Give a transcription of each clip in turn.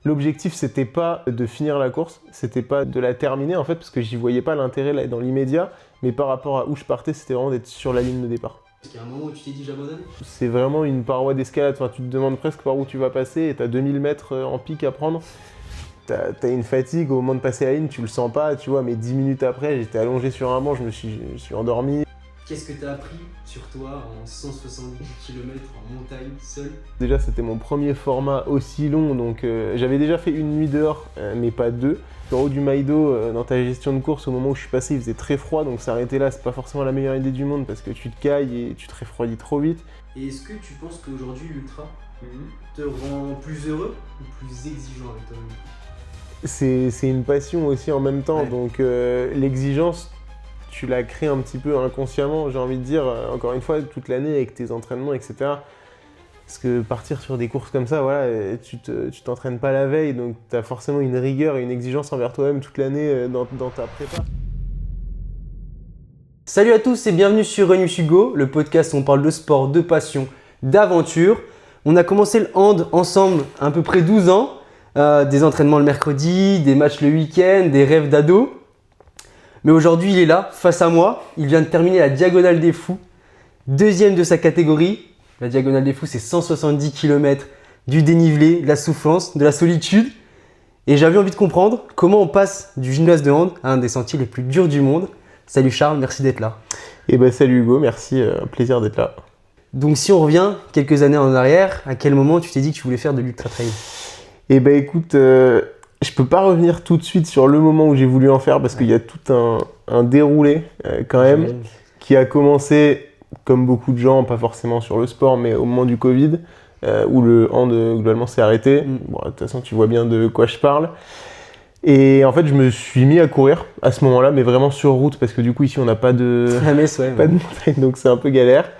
L'objectif, c'était pas de finir la course, c'était pas de la terminer en fait, parce que j'y voyais pas l'intérêt là, dans l'immédiat, mais par rapport à où je partais, c'était vraiment d'être sur la ligne de départ. Est-ce qu'il y a un moment où tu t'es dit j'abandonne? C'est vraiment une paroi d'escalade, enfin, tu te demandes presque par où tu vas passer, et t'as 2000 mètres en pic à prendre. T'as une fatigue, au moment de passer la ligne, tu le sens pas, tu vois, mais 10 minutes après, j'étais allongé sur un banc, je me suis endormi. Qu'est-ce que t'as appris sur toi en 170 km en montagne, seul? Déjà, c'était mon premier format aussi long, donc j'avais déjà fait une nuit dehors, mais pas deux. En haut du Maïdo, dans ta gestion de course, au moment où je suis passé, il faisait très froid, donc s'arrêter là, c'est pas forcément la meilleure idée du monde parce que tu te cailles et tu te refroidis trop vite. Et est-ce que tu penses qu'aujourd'hui l'ultra te rend plus heureux ou plus exigeant avec toi-même? C'est une passion aussi en même temps, Ouais. donc l'exigence, tu la crées un petit peu inconsciemment, j'ai envie de dire, encore une fois, toute l'année avec tes entraînements, etc. Parce que partir sur des courses comme ça, voilà, tu t'entraînes pas la veille, donc tu as forcément une rigueur et une exigence envers toi-même toute l'année dans ta prépa. Salut à tous et bienvenue sur Run with Hugo, le podcast où on parle de sport, de passion, d'aventure. On a commencé le hand ensemble à peu près 12 ans. Des entraînements le mercredi, des matchs le week-end, des rêves d'ado. Mais aujourd'hui, il est là, face à moi. Il vient de terminer la Diagonale des Fous, deuxième de sa catégorie. La Diagonale des Fous, c'est 170 km, du dénivelé, de la souffrance, de la solitude. Et j'avais envie de comprendre comment on passe du gymnase de hand à un des sentiers les plus durs du monde. Salut Charles, merci d'être là. Et bah salut Hugo, merci, plaisir d'être là. Donc si on revient quelques années en arrière, à quel moment tu t'es dit que tu voulais faire de l'ultra trail? Et bah écoute, je peux pas revenir tout de suite sur le moment où j'ai voulu en faire parce qu'il y a tout un déroulé quand même qui a commencé comme beaucoup de gens, pas forcément sur le sport, mais au moment du Covid où le hand globalement s'est arrêté. Bon, de toute façon, tu vois bien de quoi je parle. Et en fait, je me suis mis à courir à ce moment-là, mais vraiment sur route parce que du coup, ici, on n'a pas de montagne, donc c'est un peu galère.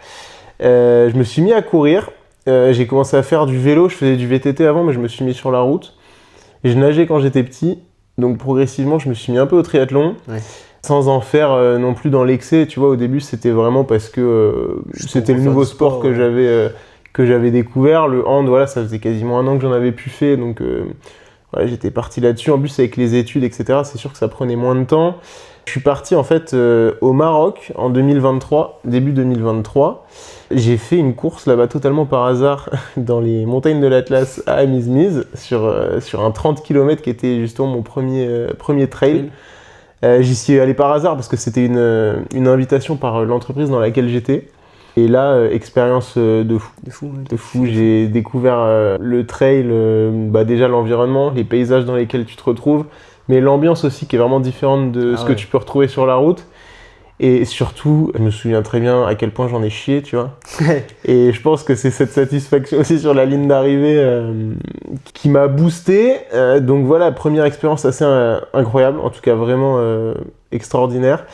Je me suis mis à courir. J'ai commencé à faire du vélo, je faisais du VTT avant, mais je me suis mis sur la route. Et je nageais quand j'étais petit, donc progressivement, je me suis mis un peu au triathlon, sans en faire non plus dans l'excès. Tu vois, au début, c'était vraiment parce que c'était le nouveau sport que j'avais découvert. Le hand, voilà, ça faisait quasiment un an que j'en avais plus fait, donc voilà, j'étais parti là-dessus. En plus, avec les études, etc., c'est sûr que ça prenait moins de temps. Je suis parti en fait au Maroc en 2023, début 2023. J'ai fait une course là-bas totalement par hasard dans les montagnes de l'Atlas à Amizmiz sur un 30 km qui était justement mon premier trail. J'y suis allé par hasard parce que c'était une invitation par l'entreprise dans laquelle j'étais. Et là, expérience de fou. J'ai découvert le trail, déjà l'environnement, les paysages dans lesquels tu te retrouves, mais l'ambiance aussi qui est vraiment différente de ce que tu peux retrouver sur la route. Et surtout, je me souviens très bien à quel point j'en ai chié, tu vois. Et je pense que c'est cette satisfaction aussi sur la ligne d'arrivée qui m'a boosté. Donc voilà, première expérience assez incroyable, en tout cas vraiment extraordinaire.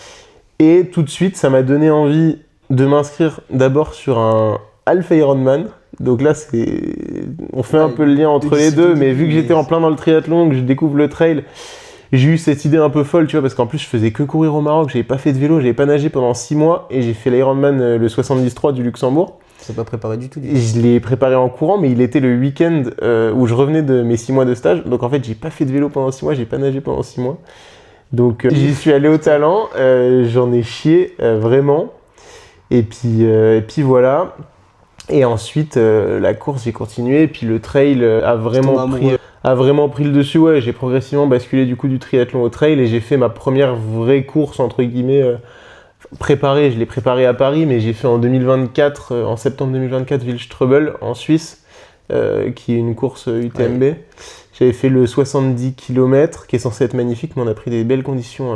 Et tout de suite, ça m'a donné envie de m'inscrire d'abord sur un Half Ironman. Donc là, on fait un peu le lien entre les deux, mais vu que j'étais en plein dans le triathlon, que je découvre le trail, j'ai eu cette idée un peu folle, tu vois, parce qu'en plus, je faisais que courir au Maroc, j'avais pas fait de vélo, j'avais pas nagé pendant 6 mois, et j'ai fait l'Ironman, le 73 du Luxembourg. Ça pas préparé du tout. Et je l'ai préparé en courant, mais il était le week-end où je revenais de mes 6 mois de stage. Donc en fait, j'ai pas fait de vélo pendant 6 mois, j'ai pas nagé pendant 6 mois. Donc j'y suis allé au talent, j'en ai chié vraiment. Et puis voilà. Et ensuite, la course, j'ai continué. Et puis le trail a vraiment pris le dessus. Ouais, j'ai progressivement basculé du coup du triathlon au trail. Et j'ai fait ma première vraie course, entre guillemets, préparée. Je l'ai préparée à Paris, mais j'ai fait en 2024, en septembre 2024, Wildstrubel en Suisse, qui est une course UTMB. Ouais. J'avais fait le 70 km, qui est censé être magnifique, mais on a pris des belles conditions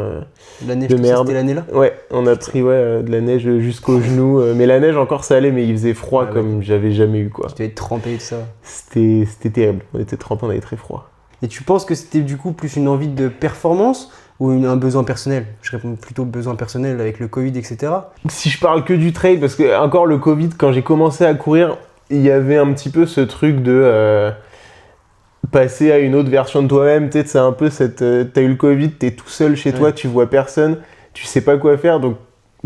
la neige, de merde. C'était l'année là? Ouais, on a pris de la neige jusqu'aux genoux. Mais la neige encore ça allait, mais il faisait froid comme j'avais jamais eu, quoi. Tu devais être trempé de ça. C'était terrible, on était trempés, on avait très froid. Et tu penses que c'était du coup plus une envie de performance ou un besoin personnel? Je réponds plutôt besoin personnel avec le Covid, etc. Si je parle que du trail, parce que encore le Covid, quand j'ai commencé à courir, il y avait un petit peu ce truc de passer à une autre version de toi-même. Tu sais, c'est un peu t'as eu le Covid, t'es tout seul chez toi, tu vois personne, tu sais pas quoi faire, donc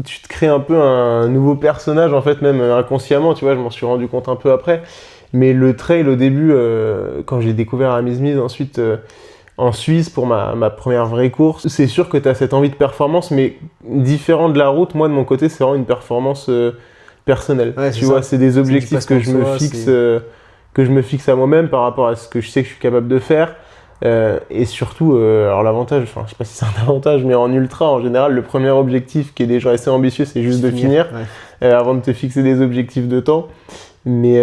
tu te crées un peu un nouveau personnage en fait, même inconsciemment, tu vois, je m'en suis rendu compte un peu après. Mais le trail au début, quand j'ai découvert Amizmiz, ensuite en Suisse pour ma première vraie course, c'est sûr que tu as cette envie de performance, mais différent de la route, moi de mon côté, c'est vraiment une performance personnelle. Ouais, Tu vois, c'est des objectifs que je me soi, fixe, que je me fixe à moi-même par rapport à ce que je sais que je suis capable de faire. Et surtout, alors l'avantage, enfin je sais pas si c'est un avantage, mais en ultra en général, le premier objectif qui est déjà assez ambitieux, c'est juste de finir avant de te fixer des objectifs de temps. Mais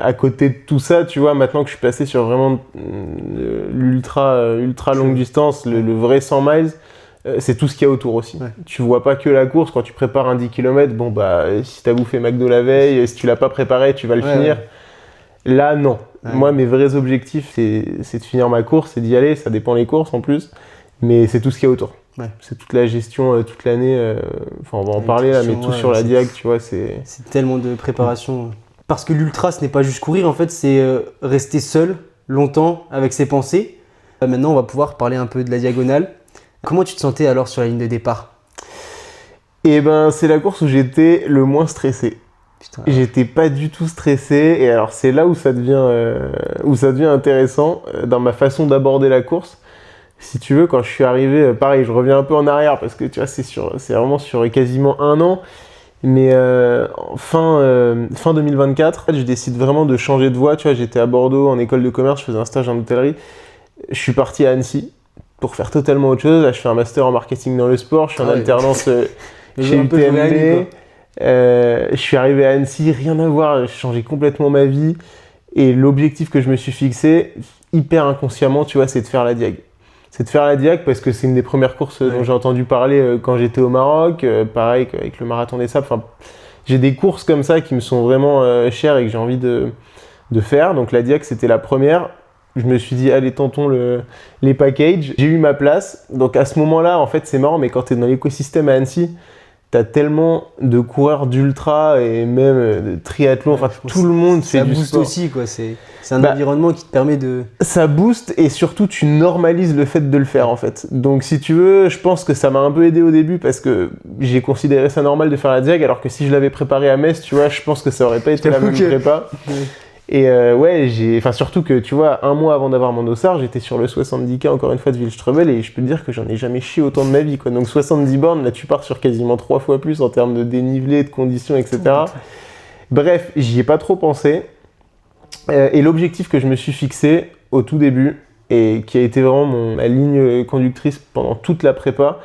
à côté de tout ça, tu vois, maintenant que je suis passé sur vraiment ultra longue distance, le vrai 100 miles, c'est tout ce qu'il y a autour aussi. Ouais. Tu vois pas que la course, quand tu prépares un 10 km, bon bah si t'as bouffé McDo la veille, si tu l'as pas préparé, tu vas le finir. Ouais. Là, non. Ouais. Moi, mes vrais objectifs, c'est de finir ma course, c'est d'y aller, ça dépend les courses en plus, mais c'est tout ce qu'il y a autour. Ouais. C'est toute la gestion toute l'année, enfin on va en parler là, mais tout sur la diag, tu vois, c'est tellement de préparation. Parce que l'ultra, ce n'est pas juste courir, en fait, c'est rester seul longtemps avec ses pensées. Maintenant, on va pouvoir parler un peu de la diagonale. Comment tu te sentais alors sur la ligne de départ ? Eh ben, c'est la course où j'étais le moins stressé. Putain. J'étais pas du tout stressé, et alors c'est là où ça devient intéressant dans ma façon d'aborder la course. Si tu veux, quand je suis arrivé, pareil, je reviens un peu en arrière parce que tu vois, c'est vraiment sur quasiment un an. Mais fin 2024, je décide vraiment de changer de voie. Tu vois, j'étais à Bordeaux en école de commerce, je faisais un stage en hôtellerie. Je suis parti à Annecy pour faire totalement autre chose. Là, je fais un master en marketing dans le sport. Je suis en alternance chez UTMB. Je suis arrivé à Annecy, rien à voir. J'ai changé complètement ma vie. Et l'objectif que je me suis fixé, hyper inconsciemment, tu vois, c'est de faire la diag. C'est de faire la diag parce que c'est une des premières courses dont j'ai entendu parler quand j'étais au Maroc, pareil avec le marathon des sables. Enfin, j'ai des courses comme ça qui me sont vraiment chères et que j'ai envie de faire. Donc la diag, c'était la première. Je me suis dit, allez, tentons les packages. J'ai eu ma place. Donc à ce moment-là, en fait, c'est marrant, mais quand tu es dans l'écosystème à Annecy, t'as tellement de coureurs d'ultra et même de triathlon, enfin tout le monde fait du sport. Ça booste aussi, quoi. C'est un environnement qui te permet de... Ça booste et surtout tu normalises le fait de le faire en fait. Donc si tu veux, je pense que ça m'a un peu aidé au début parce que j'ai considéré ça normal de faire la diag, alors que si je l'avais préparé à Metz, tu vois, je pense que ça aurait pas été la même prépa. Et surtout que tu vois, un mois avant d'avoir mon dossard, j'étais sur le 70K encore une fois de Wildstrubel et je peux te dire que j'en ai jamais chié autant de ma vie, quoi. Donc 70 bornes, là tu pars sur quasiment 3 fois plus en termes de dénivelé, de conditions, etc. Bref, j'y ai pas trop pensé. Et l'objectif que je me suis fixé au tout début et qui a été vraiment ma ligne conductrice pendant toute la prépa,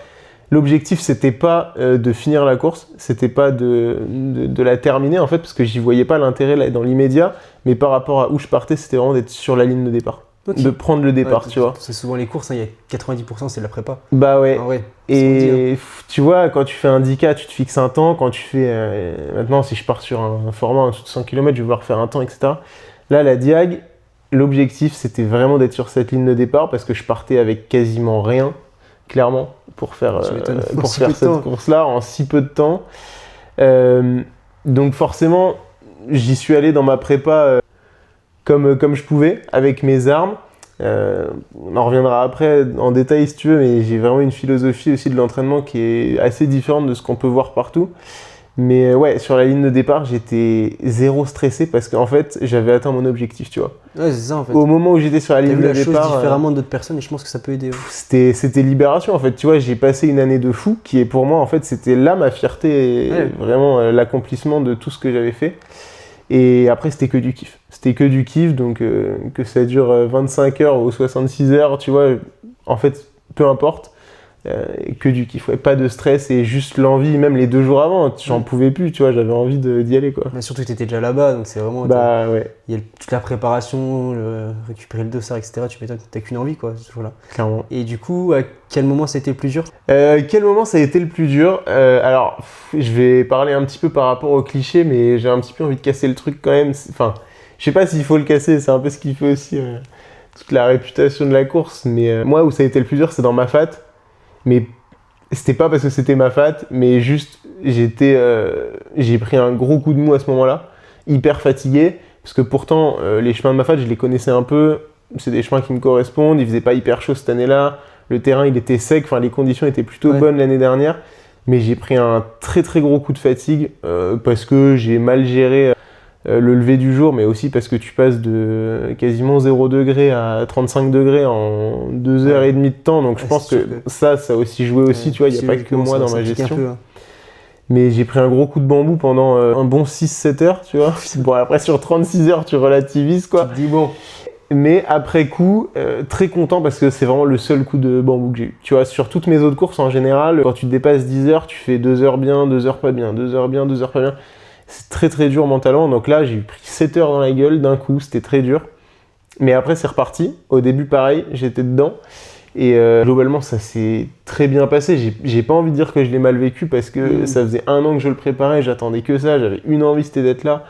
l'objectif c'était pas de finir la course, c'était pas de la terminer en fait, parce que j'y voyais pas l'intérêt là, dans l'immédiat, mais par rapport à où je partais, c'était vraiment d'être sur la ligne de départ. Okay. De prendre le départ, tu vois. C'est souvent les courses, il y a 90% c'est de la prépa. Bah ouais. Et tu vois, quand tu fais un 10K, tu te fixes un temps. Quand tu fais... maintenant, si je pars sur un format en dessous de 100 km, je vais vouloir faire un temps, etc. Là, la diag, l'objectif, c'était vraiment d'être sur cette ligne de départ parce que je partais avec quasiment rien, clairement, pour faire cette course-là en si peu de temps. Donc forcément, j'y suis allé dans ma prépa comme je pouvais, avec mes armes. On en reviendra après en détail si tu veux, mais j'ai vraiment une philosophie aussi de l'entraînement qui est assez différente de ce qu'on peut voir partout. Mais ouais, sur la ligne de départ, j'étais zéro stressé parce qu'en fait, j'avais atteint mon objectif, tu vois. Ouais, c'est ça en fait. Au moment où j'étais sur la ligne de départ... T'as vu la chose différemment d'autres personnes et je pense que ça peut aider. C'était libération en fait, tu vois, j'ai passé une année de fou qui est pour moi, en fait, c'était là ma fierté et vraiment l'accomplissement de tout ce que j'avais fait. Et après, c'était que du kiff. C'était que du kiff, donc que ça dure 25 heures ou 66 heures, tu vois, en fait, peu importe. Que du kiff, ouais, pas de stress et juste l'envie, même les 2 jours avant, j'en pouvais plus, tu vois, j'avais envie d'y aller, quoi. Mais surtout que t'étais déjà là-bas, donc c'est vraiment... Bah ouais. Il y a toute la préparation, récupérer le dossard, etc. Tu m'étonnes, t'as qu'une envie, quoi, ce jour-là. Clairement. Et du coup, à quel moment ça a été le plus dur ? Quel moment ça a été le plus dur ? Alors, je vais parler un petit peu par rapport au cliché, mais j'ai un petit peu envie de casser le truc quand même. Enfin, je sais pas s'il faut le casser, c'est un peu ce qui fait aussi toute la réputation de la course, mais moi, où ça a été le plus dur, c'est dans ma fat. Mais c'était pas parce que c'était ma fat, mais juste j'ai pris un gros coup de mou à ce moment-là, hyper fatigué, parce que pourtant les chemins de ma fat, je les connaissais un peu, c'est des chemins qui me correspondent, il faisait pas hyper chaud cette année-là, le terrain il était sec, enfin les conditions étaient plutôt bonnes l'année dernière, mais j'ai pris un très très gros coup de fatigue parce que j'ai mal géré le lever du jour, mais aussi parce que tu passes de quasiment 0 degré à 35 degrés en 2h30 de temps. Donc je pense que ça a aussi joué aussi, tu vois, il n'y a pas que moi dans ma gestion. Peu, hein. Mais j'ai pris un gros coup de bambou pendant un bon 6-7 heures, tu vois. Bon, après sur 36 heures, tu relativises, quoi. Tu te dis bon. Mais après coup, très content parce que c'est vraiment le seul coup de bambou que j'ai eu. Tu vois, sur toutes mes autres courses en général, quand tu dépasses 10 heures, tu fais 2 heures bien, 2 heures pas bien, 2 heures bien, 2 heures pas bien. C'est très très dur mentalement. Donc là, j'ai pris 7 heures dans la gueule d'un coup, c'était très dur. Mais après, c'est reparti. Au début, pareil, j'étais dedans. Et globalement, ça s'est très bien passé. J'ai pas envie de dire que je l'ai mal vécu parce que ça faisait 1 an que je le préparais, j'attendais que ça, j'avais une envie, c'était d'être là.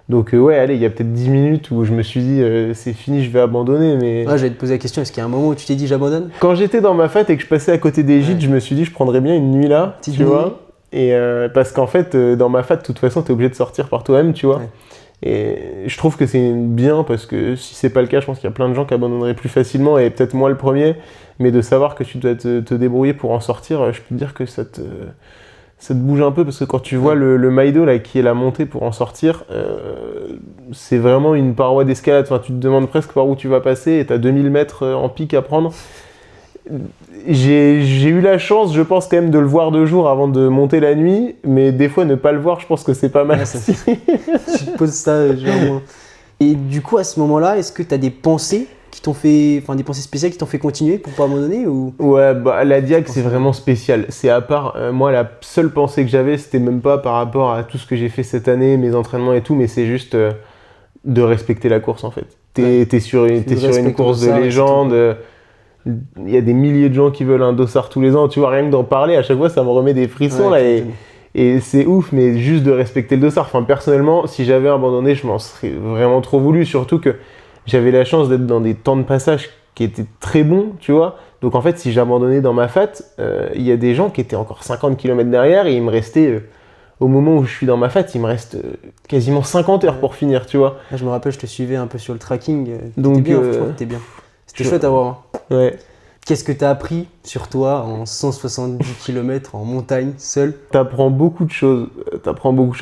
Donc ouais, allez, il y a peut-être 10 minutes où je me suis dit c'est fini, je vais abandonner. Mais j'allais te poser la question, est-ce qu'il y a un moment où tu t'es dit j'abandonne ? Quand j'étais dans ma fat et que je passais à côté des gîtes, je me suis dit je prendrais bien une nuit là, tu vois. Et parce qu'en fait, dans ma fat, de toute façon, t'es obligé de sortir par toi-même, tu vois. Ouais. Et je trouve que c'est bien parce que si c'est pas le cas, je pense qu'il y a plein de gens qui abandonneraient plus facilement et peut-être moi le premier. Mais de savoir que tu dois te débrouiller pour en sortir, je peux te dire que ça te bouge un peu parce que quand tu vois le Maido là, qui est la montée pour en sortir, c'est vraiment une paroi d'escalade. Enfin, tu te demandes presque par où tu vas passer et t'as 2000 mètres en pic à prendre. J'ai eu la chance, je pense quand même, de le voir de jour avant de monter la nuit, mais des fois ne pas le voir, je pense que c'est pas mal. Tu te poses ça, genre. Et du coup, à ce moment-là, est-ce que t'as des pensées qui t'ont fait, enfin des pensées spéciales qui t'ont fait continuer pour pas abandonner ou... Ouais, bah la diag c'est vraiment spécial. C'est à part, moi la seule pensée que j'avais, c'était même pas par rapport à tout ce que j'ai fait cette année, mes entraînements et tout, mais c'est juste de respecter la course en fait. T'es sur une course de légende. Il y a des milliers de gens qui veulent un dossard tous les ans, tu vois, rien que d'en parler, à chaque fois ça me remet des frissons là et c'est ouf, mais juste de respecter le dossard. Enfin, personnellement, si j'avais abandonné, je m'en serais vraiment trop voulu, surtout que j'avais la chance d'être dans des temps de passage qui étaient très bons, tu vois. Donc en fait, si j'abandonnais dans ma fat, il y a des gens qui étaient encore 50 km derrière et il me restait, au moment où je suis dans ma fat, il me reste quasiment 50 heures pour finir, tu vois. Là, je me rappelle, je te suivais un peu sur le tracking. Donc, bien, franchement, t'étais bien. C'était chouette à voir. Hein. Ouais. Qu'est-ce que t'as appris sur toi en 170 km en montagne, seul ? T'apprends beaucoup de choses.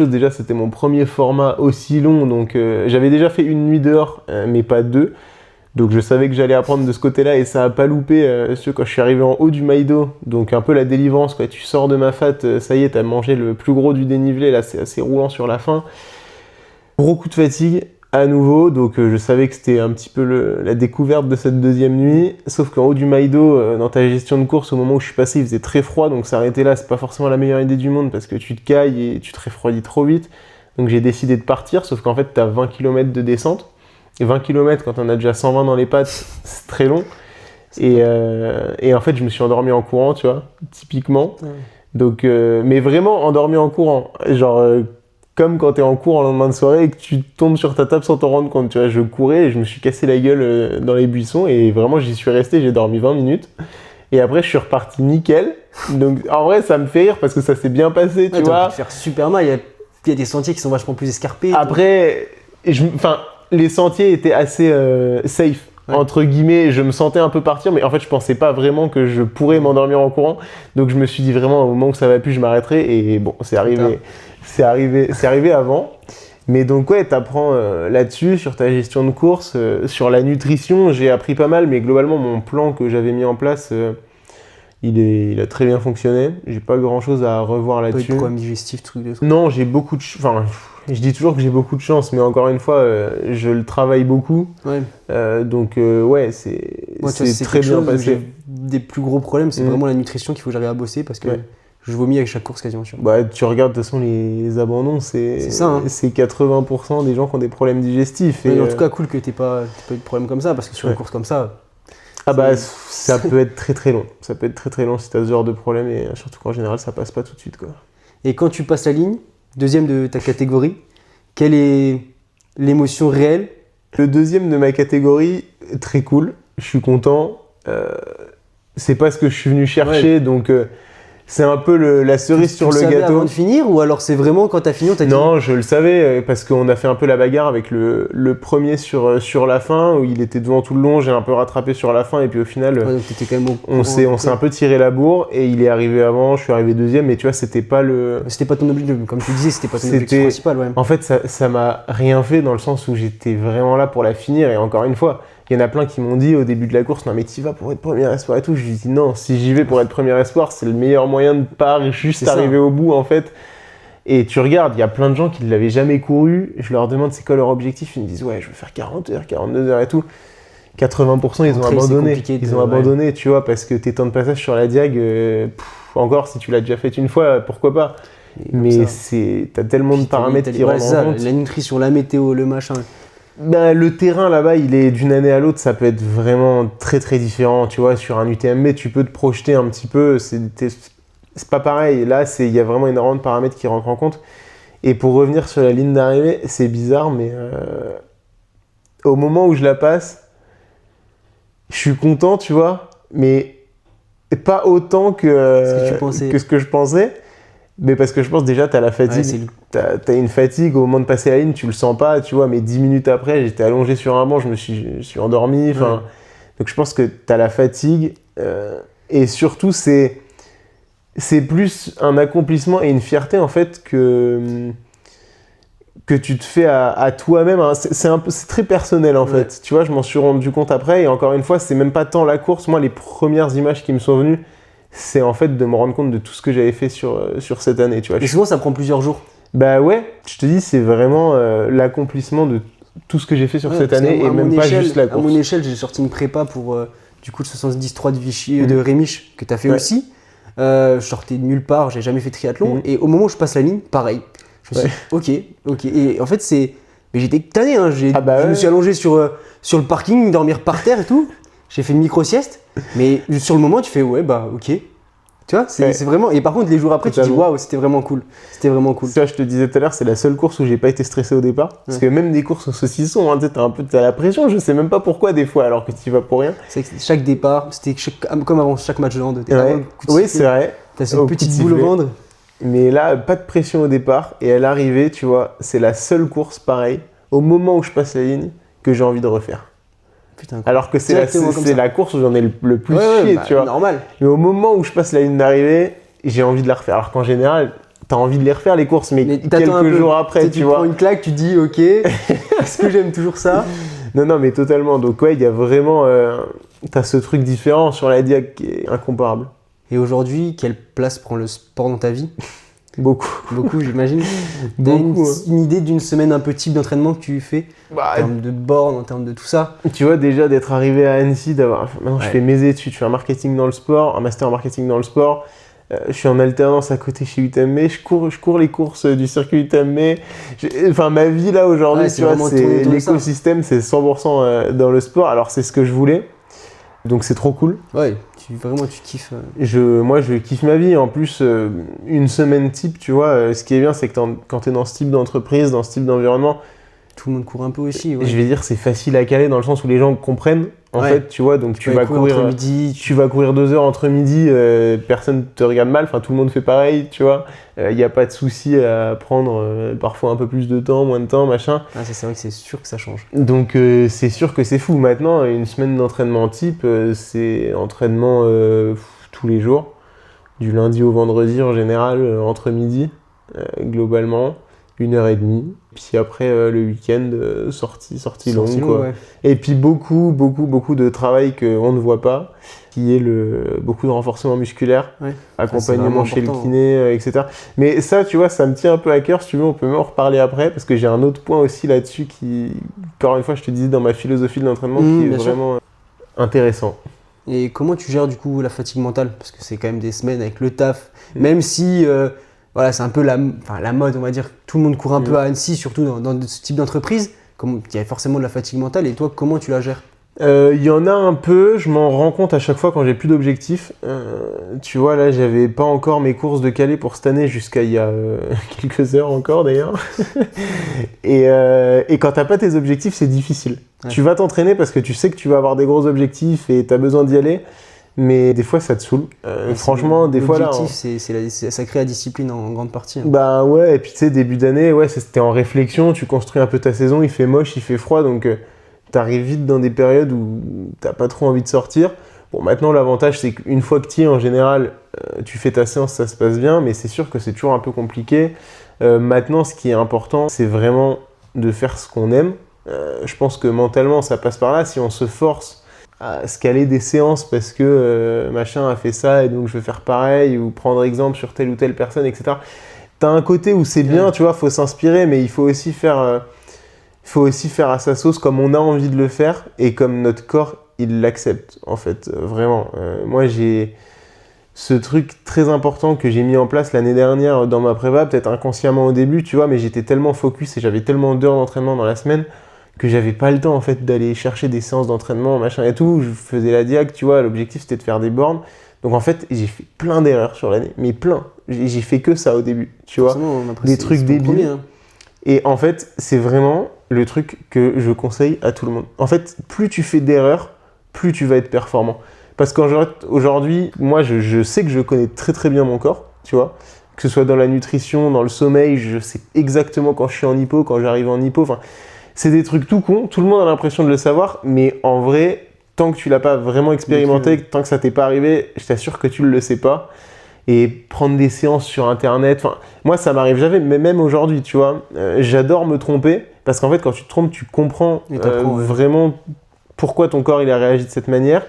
Déjà, c'était mon premier format aussi long. Donc, j'avais déjà fait une nuit dehors, mais pas 2. Donc, je savais que j'allais apprendre de ce côté-là et ça a pas loupé. Quand je suis arrivé en haut du Maido, donc un peu la délivrance, quoi. Tu sors de ma fat, ça y est, t'as mangé le plus gros du dénivelé. Là, c'est assez roulant sur la fin. Gros coup de fatigue. À nouveau, donc je savais que c'était un petit peu la découverte de cette deuxième nuit, sauf qu'en haut du Maido, dans ta gestion de course, au moment où je suis passé, il faisait très froid, donc s'arrêter là, c'est pas forcément la meilleure idée du monde parce que tu te cailles et tu te refroidis trop vite. Donc j'ai décidé de partir, sauf qu'en fait, t'as 20 km de descente. Et 20 km, quand on a déjà 120 dans les pattes, c'est très long. Et en fait, je me suis endormi en courant, tu vois, typiquement. Ouais. Donc, mais vraiment endormi en courant. Genre... comme quand t'es en cours en lendemain de soirée et que tu tombes sur ta table sans t'en rendre compte, tu vois, je courais et je me suis cassé la gueule dans les buissons et vraiment j'y suis resté, j'ai dormi 20 minutes et après je suis reparti nickel. Donc en vrai ça me fait rire parce que ça s'est bien passé, tu vois. Ça te faire super mal, il y a des sentiers qui sont vachement plus escarpés. Après, les sentiers étaient assez safe. Ouais. Entre guillemets, je me sentais un peu partir, mais en fait, je pensais pas vraiment que je pourrais m'endormir en courant. Donc, je me suis dit vraiment, au moment où ça va plus, je m'arrêterai. Et bon, c'est arrivé avant. Mais donc, ouais, t'apprends là-dessus, sur ta gestion de course, sur la nutrition. J'ai appris pas mal, mais globalement, mon plan que j'avais mis en place, il a très bien fonctionné. J'ai pas grand-chose à revoir là-dessus. Pas de problème digestif, truc de truc. Non, j'ai beaucoup de... je dis toujours que j'ai beaucoup de chance, mais encore une fois, je le travaille beaucoup. Ouais. Donc, ouais, c'est très bien passé. J'ai des plus gros problèmes, c'est vraiment la nutrition qu'il faut que j'arrive à bosser parce que je vomis avec chaque course quasiment. Tu vois. Bah, tu regardes de toute façon les abandons, c'est 80% des gens qui ont des problèmes digestifs. Et en tout cas, cool que t'aies pas eu de problème comme ça parce que sur une course comme ça... ça peut être très très long. Ça peut être très très long si t'as ce genre de problème et surtout qu'en général, ça passe pas tout de suite, quoi. Et quand tu passes la ligne, deuxième de ta catégorie, quelle est l'émotion réelle ? Le deuxième de ma catégorie, très cool, je suis content. C'est pas ce que je suis venu chercher, donc c'est un peu la cerise sur tu le savais gâteau. avant de finir ou alors c'est vraiment quand t'as fini on t'a dit Non, je le savais parce qu'on a fait un peu la bagarre avec le premier sur la fin où il était devant tout le long, j'ai un peu rattrapé sur la fin et puis au final Ouais, donc t'étais quand même on s'est un peu tiré la bourre et il est arrivé avant, je suis arrivé deuxième mais tu vois c'était pas ton objectif, comme tu disais, c'était pas ton objectif principal. Ouais. En fait ça m'a rien fait dans le sens où j'étais vraiment là pour la finir et encore une fois, il y en a plein qui m'ont dit au début de la course, non mais t'y vas pour être premier espoir et tout. Je lui ai dit non, si j'y vais pour être premier espoir, c'est le meilleur moyen de pas juste arriver au bout en fait. Et tu regardes, il y a plein de gens qui ne l'avaient jamais couru. Je leur demande c'est quoi leur objectif. Ils me disent ouais, je veux faire 40 heures, 42 heures et tout. 80% ils ont abandonné. Ils ont abandonné, tu vois, parce que tes temps de passage sur la diag, encore si tu l'as déjà fait une fois, pourquoi pas. Mais t'as tellement de paramètres qui rentrent en compte. La nutrition, la météo, le machin. Ben, le terrain là-bas, il est d'une année à l'autre, ça peut être vraiment très très différent. Tu vois, sur un UTMB, tu peux te projeter un petit peu. C'est pas pareil. Là, il y a vraiment énormément de paramètres qui rentrent en compte. Et pour revenir sur la ligne d'arrivée, c'est bizarre, mais au moment où je la passe, je suis content, tu vois, mais pas autant que ce que je pensais. Mais parce que je pense déjà, t'as la fatigue. T'as une fatigue au moment de passer la ligne, tu le sens pas, tu vois, mais 10 minutes après, j'étais allongé sur un banc, je me suis endormi. Ouais. Donc je pense que t'as la fatigue. Et surtout, c'est plus un accomplissement et une fierté, en fait, que tu te fais à toi-même. C'est très personnel, en fait. Tu vois, je m'en suis rendu compte après. Et encore une fois, c'est même pas tant la course. Moi, les premières images qui me sont venues, c'est en fait de me rendre compte de tout ce que j'avais fait sur cette année, tu vois. Et souvent, ça prend plusieurs jours. Bah ouais, je te dis, c'est vraiment l'accomplissement de tout ce que j'ai fait sur cette année et même pas juste la course. À mon échelle, j'ai sorti une prépa pour du coup le 73 de Vichy, de Rémiche, que tu as fait aussi. Je sortais de nulle part, j'ai jamais fait de triathlon. Et au moment où je passe la ligne, pareil. Je me suis dit, ok. Et en fait, mais j'étais tanné, hein. Je me suis allongé sur le parking, dormir par terre et tout. J'ai fait une micro-sieste. Mais sur le moment, tu fais, ouais, bah ok. Tu vois, c'est vraiment. Et par contre, les jours après, tu te dis waouh, c'était vraiment cool. Ça, je te disais tout à l'heure, c'est la seule course où j'ai pas été stressé au départ. Parce que même des courses au saucisson, hein, t'as la pression, je sais même pas pourquoi des fois, alors que tu y vas pour rien. C'est que chaque départ, c'était comme avant chaque match de hand. Oui, c'est vrai. T'as cette petite boule au ventre. Mais là, pas de pression au départ. Et à l'arrivée, tu vois, c'est la seule course pareil, au moment où je passe la ligne, que j'ai envie de refaire. Putain, alors que c'est la course où j'en ai le plus chié, tu vois. Normal. Mais au moment où je passe la ligne d'arrivée, j'ai envie de la refaire. Alors qu'en général, t'as envie de les refaire les courses, mais quelques jours après, tu vois. Tu prends une claque, tu dis ok, est-ce que j'aime toujours ça? Non, mais totalement. Donc ouais, il y a vraiment, t'as ce truc différent sur la diag qui est incomparable. Et aujourd'hui, quelle place prend le sport dans ta vie? Beaucoup, j'imagine. T'as une idée d'une semaine un peu type d'entraînement que tu fais en termes de bornes, en termes de tout ça? Tu vois, déjà d'être arrivé à Annecy, maintenant je fais mes études, je fais un marketing dans le sport, un master en marketing dans le sport. Je suis en alternance à côté chez UTMB, je cours les courses du circuit UTMB. Enfin, ma vie là aujourd'hui, tu vois, c'est l'écosystème, c'est 100% dans le sport. Alors c'est ce que je voulais, donc c'est trop cool. Ouais, tu kiffes. Moi, je kiffe ma vie. En plus, une semaine type, tu vois, ce qui est bien, c'est que quand t'es dans ce type d'entreprise, dans ce type d'environnement, tout le monde court un peu aussi. Ouais. Je vais dire, c'est facile à caler dans le sens où les gens comprennent. En fait, tu vois, donc tu vas courir midi. Tu vas courir 2 heures entre midi, personne te regarde mal, enfin tout le monde fait pareil, tu vois. Il n'y a pas de souci à prendre parfois un peu plus de temps, moins de temps, machin. Ah, c'est vrai que c'est sûr que ça change. Donc c'est sûr que c'est fou. Maintenant, une semaine d'entraînement type, c'est entraînement tous les jours, du lundi au vendredi en général, entre midi, globalement. 1h30, puis après le week-end, sortie longue quoi. Ouais. Et puis beaucoup de travail qu'on ne voit pas, qui est beaucoup de renforcement musculaire, accompagnement chez le kiné, etc. Mais ça, tu vois, ça me tient un peu à cœur, si tu veux, on peut même en reparler après, parce que j'ai un autre point aussi là-dessus qui, encore une fois, je te disais, dans ma philosophie de l'entraînement, qui est vraiment intéressant. Et comment tu gères du coup la fatigue mentale? Parce que c'est quand même des semaines avec le taf, même si... Voilà, c'est un peu la mode, on va dire. Tout le monde court un peu à Annecy, surtout dans ce type d'entreprise. Il y a forcément de la fatigue mentale. Et toi, comment tu la gères? Il y en a un peu. Je m'en rends compte à chaque fois quand j'ai plus d'objectifs. Tu vois, là, j'avais pas encore mes courses de Calais pour cette année jusqu'à il y a quelques heures encore, d'ailleurs. Et quand t'as pas tes objectifs, c'est difficile. Ouais. Tu vas t'entraîner parce que tu sais que tu vas avoir des gros objectifs et t'as besoin d'y aller. mais des fois ça te saoule. Franchement, des fois là. L'objectif, c'est ça crée la discipline en grande partie. Hein. Bah ouais, et puis tu sais, début d'année, ouais, c'était en réflexion, tu construis un peu ta saison, il fait moche, il fait froid, donc t'arrives vite dans des périodes où t'as pas trop envie de sortir. Bon, maintenant, l'avantage, c'est qu'une fois que tu y es, en général, tu fais ta séance, ça se passe bien, mais c'est sûr que c'est toujours un peu compliqué. Maintenant, ce qui est important, c'est vraiment de faire ce qu'on aime. Je pense que mentalement, ça passe par là. Si on se force à se caler des séances parce que machin a fait ça et donc je vais faire pareil, ou prendre exemple sur telle ou telle personne, etc. T'as un côté où c'est bien, tu vois, faut s'inspirer, mais il faut aussi faire à sa sauce comme on a envie de le faire et comme notre corps il l'accepte, en fait, vraiment. Moi, j'ai ce truc très important que j'ai mis en place l'année dernière dans ma prépa, peut-être inconsciemment au début, tu vois, mais j'étais tellement focus et j'avais tellement d'heures d'entraînement dans la semaine que j'avais pas le temps, en fait, d'aller chercher des séances d'entraînement, machin et tout. Je faisais la diag, tu vois, l'objectif, c'était de faire des bornes. Donc, en fait, j'ai fait plein d'erreurs sur l'année, mais plein. J'ai fait que ça au début, tu vois, des trucs débiles. Hein. Et en fait, c'est vraiment le truc que je conseille à tout le monde. En fait, plus tu fais d'erreurs, plus tu vas être performant. Parce qu'aujourd'hui, moi, je sais que je connais très très bien mon corps, tu vois. Que ce soit dans la nutrition, dans le sommeil, je sais exactement quand je suis en hypo, quand j'arrive en hypo. Enfin, c'est des trucs tout cons. Tout le monde a l'impression de le savoir, mais en vrai, tant que tu l'as pas vraiment expérimenté, tant que ça t'est pas arrivé, je t'assure que tu le sais pas. Et prendre des séances sur Internet, enfin, moi, ça m'arrive jamais, mais même aujourd'hui, tu vois. J'adore me tromper, parce qu'en fait, quand tu te trompes, tu comprends vraiment pourquoi ton corps il a réagi de cette manière,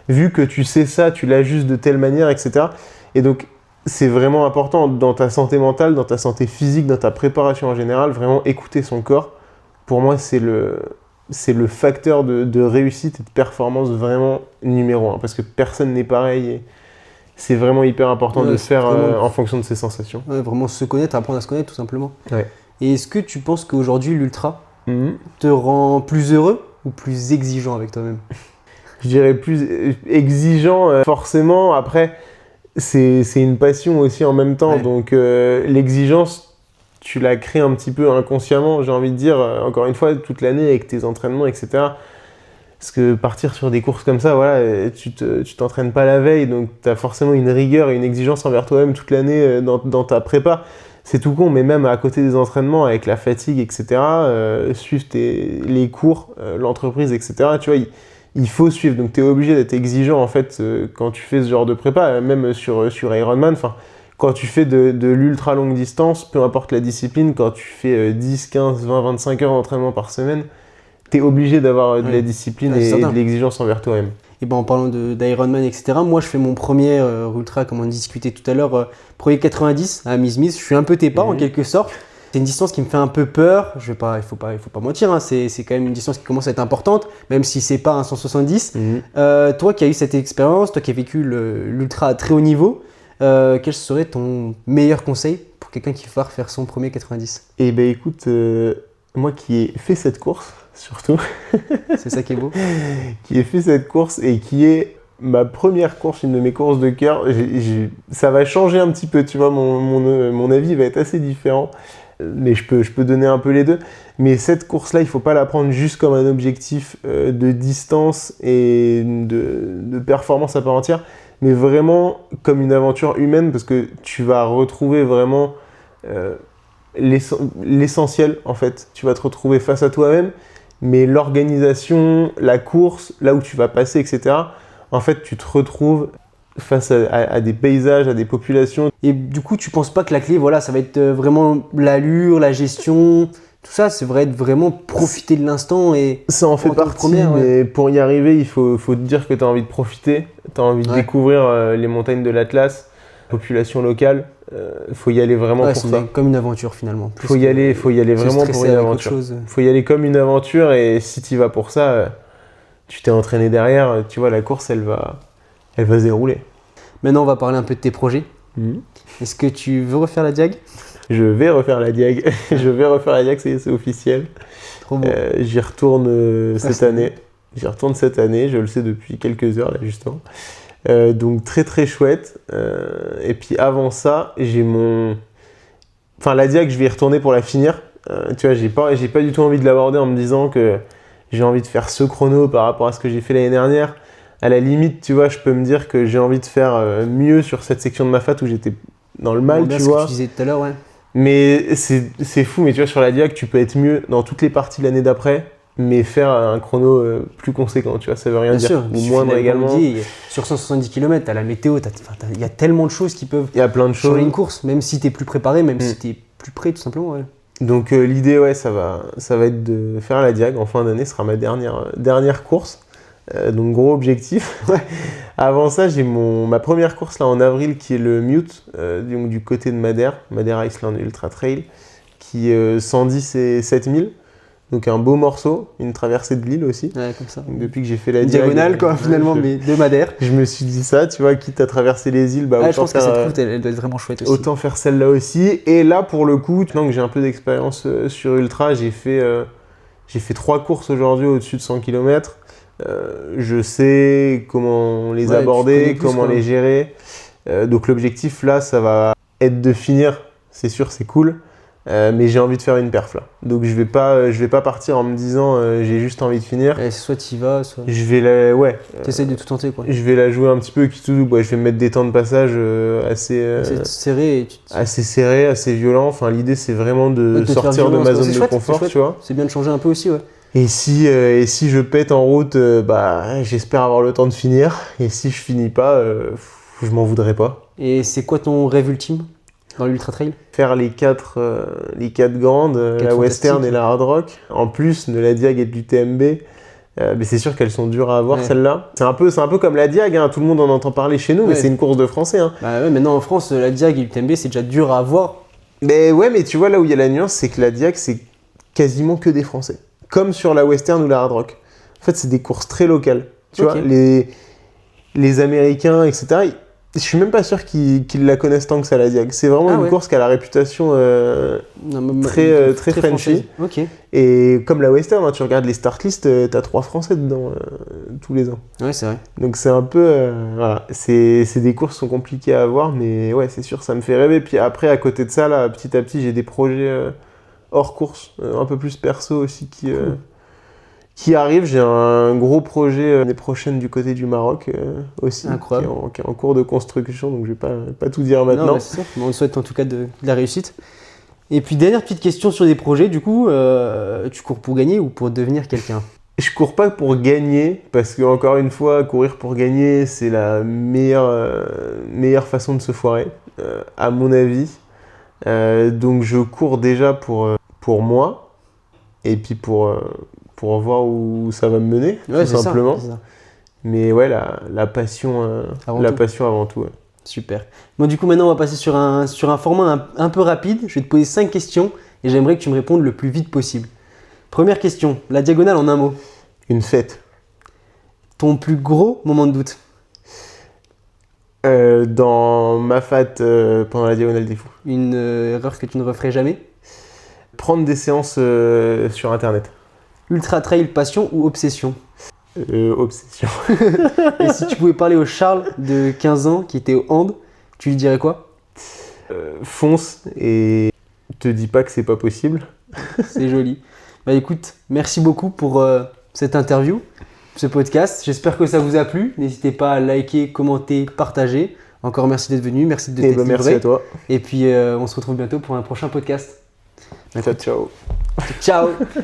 vu que tu sais ça, tu l'ajustes de telle manière, etc. Et donc, c'est vraiment important dans ta santé mentale, dans ta santé physique, dans ta préparation en général, vraiment écouter son corps. Pour moi, c'est le facteur de réussite et de performance vraiment numéro 1, parce que personne n'est pareil. Et c'est vraiment hyper important de le faire en fonction de ses sensations. Ouais, vraiment se connaître, apprendre à se connaître tout simplement. Ouais. Et est-ce que tu penses qu'aujourd'hui, l'ultra te rend plus heureux ou plus exigeant avec toi-même? Je dirais plus exigeant, forcément. Après, c'est une passion aussi en même temps. Ouais. Donc, l'exigence, tu la crées un petit peu inconsciemment, j'ai envie de dire, encore une fois, toute l'année avec tes entraînements, etc. Parce que partir sur des courses comme ça, voilà, tu t'entraînes pas la veille, donc tu as forcément une rigueur et une exigence envers toi-même toute l'année dans ta prépa. C'est tout con, mais même à côté des entraînements, avec la fatigue, etc., suivre les cours, l'entreprise, etc., tu vois, il faut suivre. Donc, tu es obligé d'être exigeant, en fait, quand tu fais ce genre de prépa, même sur Ironman. Enfin, quand tu fais de l'ultra longue distance, peu importe la discipline, quand tu fais 10, 15, 20, 25 heures d'entraînement par semaine, tu es obligé d'avoir de la discipline et de l'exigence envers toi-même. Et ben en parlant d'Ironman, etc., moi je fais mon premier ultra, comme on discutait tout à l'heure, premier 90 à Miss Smith. Je suis un peu tes pas en quelque sorte. C'est une distance qui me fait un peu peur. Il faut pas mentir, hein. C'est quand même une distance qui commence à être importante, même si c'est pas un 170. Toi qui as eu cette expérience, toi qui as vécu l'ultra à très haut niveau, quel serait ton meilleur conseil pour quelqu'un qui va faire son premier 90? Eh ben écoute, moi qui ai fait cette course, surtout. C'est ça qui est beau. Qui ai fait cette course et qui est ma première course, une de mes courses de cœur. Ça va changer un petit peu, tu vois, mon avis va être assez différent. Mais je peux donner un peu les deux. Mais cette course-là, il ne faut pas la prendre juste comme un objectif de distance et de performance à part entière, mais vraiment comme une aventure humaine, parce que tu vas retrouver vraiment l'essentiel, en fait. Tu vas te retrouver face à toi-même, mais l'organisation, la course, là où tu vas passer, etc., en fait, tu te retrouves face à des paysages, à des populations. Et du coup, tu penses pas que la clé, voilà, ça va être vraiment l'allure, la gestion, tout ça, c'est vrai, vraiment profiter de l'instant et... Ça en fait partie, mais pour y arriver, il faut te dire que tu as envie de profiter, tu as envie de découvrir les montagnes de l'Atlas, population locale, faut y aller vraiment pour ça. Comme une aventure finalement. Faut y aller vraiment pour une aventure. Faut y aller comme une aventure et si tu y vas pour ça, tu t'es entraîné derrière, tu vois, la course, elle va se dérouler. Maintenant, on va parler un peu de tes projets. Est-ce que tu veux refaire la diag? Je vais refaire la diag. C'est officiel. Trop bon. J'y retourne cette année. Je le sais depuis quelques heures, là, justement. Donc, très, très chouette. Et puis, avant ça, la diag, je vais y retourner pour la finir. Tu vois, j'ai pas du tout envie de l'aborder en me disant que j'ai envie de faire ce chrono par rapport à ce que j'ai fait l'année dernière. À la limite, tu vois, je peux me dire que j'ai envie de faire mieux sur cette section de Mafat où j'étais dans le mal, Bien tu ce que vois. tu disais tout à l'heure, ouais. Mais c'est fou, mais tu vois, sur la Diag, tu peux être mieux dans toutes les parties l'année d'après, mais faire un chrono plus conséquent, tu vois, ça veut rien Bien dire. sûr, Ou moindre également. Sur 170 km, t'as la météo, il y a tellement de choses qui peuvent Il y a plein de choses. changer une course, même si t'es plus préparé, même si t'es plus prêt, tout simplement. Ouais. Donc l'idée, ouais, ça va être de faire la Diag en fin d'année, ce sera ma dernière course. Donc gros objectif. Avant ça, j'ai ma première course là en avril qui est le Mute, donc du côté de Madère Iceland Ultra Trail, qui 110 et 7000. Donc un beau morceau, une traversée de l'île aussi. Ouais, comme ça. Donc, depuis que j'ai fait la Une Diag, diagonale quoi, finalement, mais de Madère. Je me suis dit ça, tu vois, quitte à traverser les îles, bah Je autant pense que faire, cette route, elle doit être vraiment chouette aussi. autant faire celle-là aussi. Et là, pour le coup, maintenant que j'ai un peu d'expérience sur Ultra, j'ai fait 3 courses aujourd'hui au-dessus de 100 km. Je sais comment les aborder, comment les gérer. Donc l'objectif là, ça va être de finir, c'est sûr, c'est cool. Mais j'ai envie de faire une perf là. Donc je vais pas partir en me disant j'ai juste envie de finir. Soit t'y vas, soit. Je vais T'essayes de tout tenter quoi. Je vais la jouer un petit peu qui tout double. Je vais me mettre des temps de passage assez serré. Assez serré, assez violent. Enfin l'idée c'est vraiment de sortir de ma zone de confort, tu vois. C'est bien de changer un peu aussi, ouais. Et si je pète en route, j'espère avoir le temps de finir. Et si je finis pas, je m'en voudrais pas. Et c'est quoi ton rêve ultime dans l'Ultra Trail? Faire les quatre grandes, la Western et la Hard Rock. En plus de la Diag et de l'UTMB, mais c'est sûr qu'elles sont dures à avoir celles-là. C'est un peu comme la Diag, hein. Tout le monde en entend parler chez nous, mais c'est une course de Français. Hein. Bah ouais, maintenant en France, la Diag et l'UTMB c'est déjà dur à avoir. Mais ouais, mais tu vois là où il y a la nuance, c'est que la Diag c'est quasiment que des Français. Comme sur la Western ou la Hard Rock. En fait, c'est des courses très locales. Tu vois, les Américains, etc., je suis même pas sûr qu'ils la connaissent tant que ça, la Diag. C'est vraiment une course qui a la réputation très Frenchy. Okay. Et comme la Western, hein, tu regardes les start list, t'as 3 Français dedans tous les ans. Ouais, c'est vrai. Donc c'est un peu... voilà, c'est des courses qui sont compliquées à avoir, mais ouais, c'est sûr, ça me fait rêver. Puis après, à côté de ça, là, petit à petit, j'ai des projets hors course, un peu plus perso aussi, qui arrive. J'ai un gros projet l'année prochaine du côté du Maroc aussi, qui est en cours de construction, donc je vais pas tout dire maintenant. Non, c'est ça. On souhaite en tout cas de la réussite. Et puis dernière petite question sur des projets, du coup, tu cours pour gagner ou pour devenir quelqu'un? Je cours pas pour gagner, parce que encore une fois, courir pour gagner, c'est la meilleure façon de se foirer, à mon avis. Donc je cours déjà pour moi, et puis pour voir où ça va me mener, tout simplement. Ça. Mais ouais, la passion avant tout. Ouais. Super. Bon, du coup, maintenant, on va passer sur un format un peu rapide. Je vais te poser 5 questions et j'aimerais que tu me répondes le plus vite possible. Première question, la diagonale en un mot. Une fête. Ton plus gros moment de doute? Dans Mafat pendant la diagonale des fous. Une erreur que tu ne referais jamais? Prendre des séances sur internet. Ultra trail passion ou obsession? Obsession. Et si tu pouvais parler au Charles de 15 ans qui était au hand, tu lui dirais quoi? Fonce et te dis pas que c'est pas possible. C'est joli. Bah écoute, merci beaucoup pour cette interview, ce podcast. J'espère que ça vous a plu. N'hésitez pas à liker, commenter, partager. Encore merci d'être venu, merci de t'être livré. Merci à toi. Et puis on se retrouve bientôt pour un prochain podcast. Ciao. Ciao.